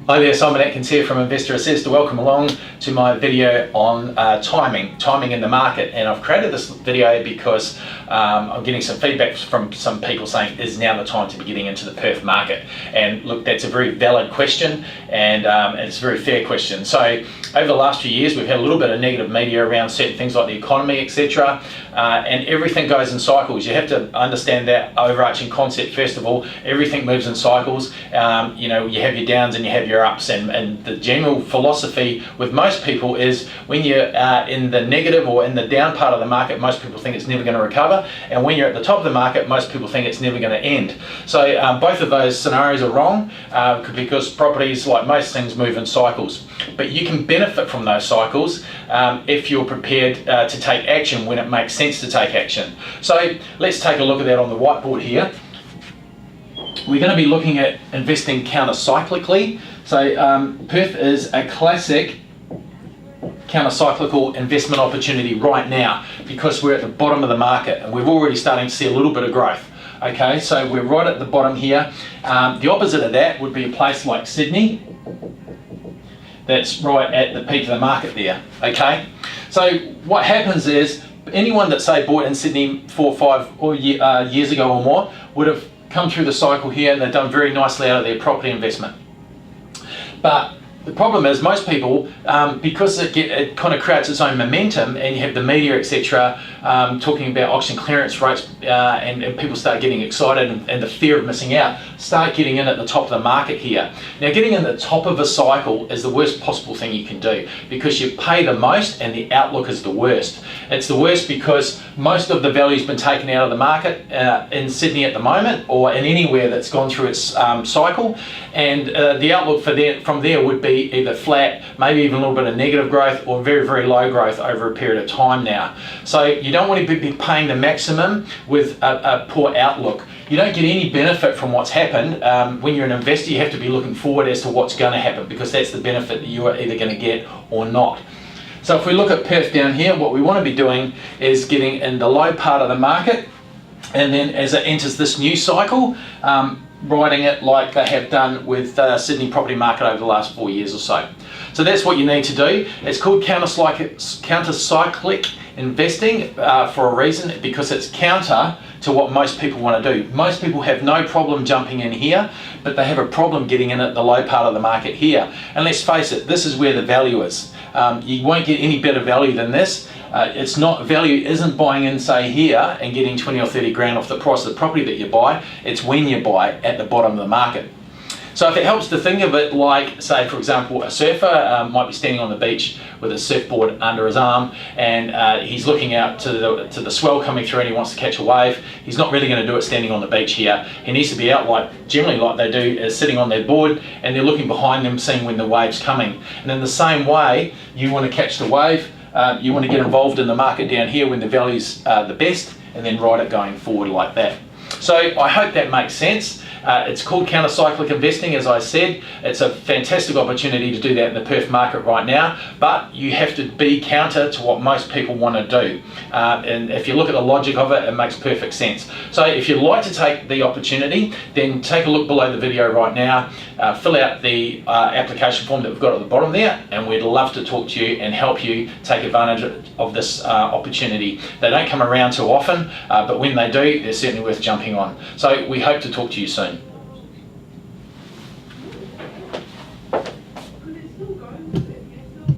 Hi there, Simon Atkins here from Investor Assessed. Welcome along to my video on timing in the market. And I've created this video because I'm getting some feedback from some people saying, is now the time to be getting into the Perth market? And look, that's a very valid question, and it's a very fair question. So over the last few years, we've had a little bit of negative media around certain things like the economy, etc. And everything goes in cycles. You have to understand that overarching concept. First of all, everything moves in cycles. You have your downs and you have your ups, and the general philosophy with most people is when you're in the negative or in the down part of the market, most people think it's never going to recover, and when you're at the top of the market, most people think it's never going to end. So both of those scenarios are wrong because properties, like most things, move in cycles. But you can benefit from those cycles if you're prepared to take action when it makes sense to take action. So let's take a look at that on the whiteboard here. We're going to be looking at investing counter-cyclically. So Perth is a classic counter-cyclical investment opportunity right now because we're at the bottom of the market and we're already starting to see a little bit of growth. Okay, so we're right at the bottom here. The opposite of that would be a place like Sydney. That's right at the peak of the market there. Okay, so what happens is anyone that say bought in Sydney 4 or 5 years ago or more would have come through the cycle here and they've done very nicely out of their property investment. But the problem is most people, because it kind of creates its own momentum, and you have the media, etc., talking about auction clearance rates, and people start getting excited, and the fear of missing out, start getting in at the top of the market here. Now, getting in the top of a cycle is the worst possible thing you can do because you pay the most and the outlook is the worst. It's the worst because most of the value's been taken out of the market in Sydney at the moment, or in anywhere that's gone through its cycle, and the outlook from there would be either flat, maybe even a little bit of negative growth, or very, very low growth over a period of time now. So you don't want to be paying the maximum with a poor outlook. You don't get any benefit from what's happened. When you're an investor, you have to be looking forward as to what's going to happen because that's the benefit that you are either going to get or not. So if we look at Perth down here, what we want to be doing is getting in the low part of the market, and then as it enters this new cycle, riding it like they have done with Sydney property market over the last 4 years or so. So that's what you need to do. It's called counter-cyclic investing for a reason, because it's counter to what most people want to do. Most people have no problem jumping in here, but they have a problem getting in at the low part of the market here. And let's face it, this is where the value is. You won't get any better value than this. Value isn't buying in, say, here and getting 20 or 30 grand off the price of the property that you buy. It's when you buy at the bottom of the market. So if it helps to think of it like, say, for example, a surfer might be standing on the beach with a surfboard under his arm, and he's looking out to the swell coming through and he wants to catch a wave. He's not really going to do it standing on the beach here. He needs to be out generally like they do, is sitting on their board, and they're looking behind them, seeing when the wave's coming. And in the same way, you want to catch the wave. You want to get involved in the market down here when the value's the best, and then ride it going forward like that. So I hope that makes sense. It's called counter-cyclic investing, as I said. It's a fantastic opportunity to do that in the Perth market right now, but you have to be counter to what most people want to do. And if you look at the logic of it, it makes perfect sense. So if you'd like to take the opportunity, then take a look below the video right now, fill out the application form that we've got at the bottom there, and we'd love to talk to you and help you take advantage of this opportunity. They don't come around too often, but when they do, they're certainly worth jumping on. So we hope to talk to you soon.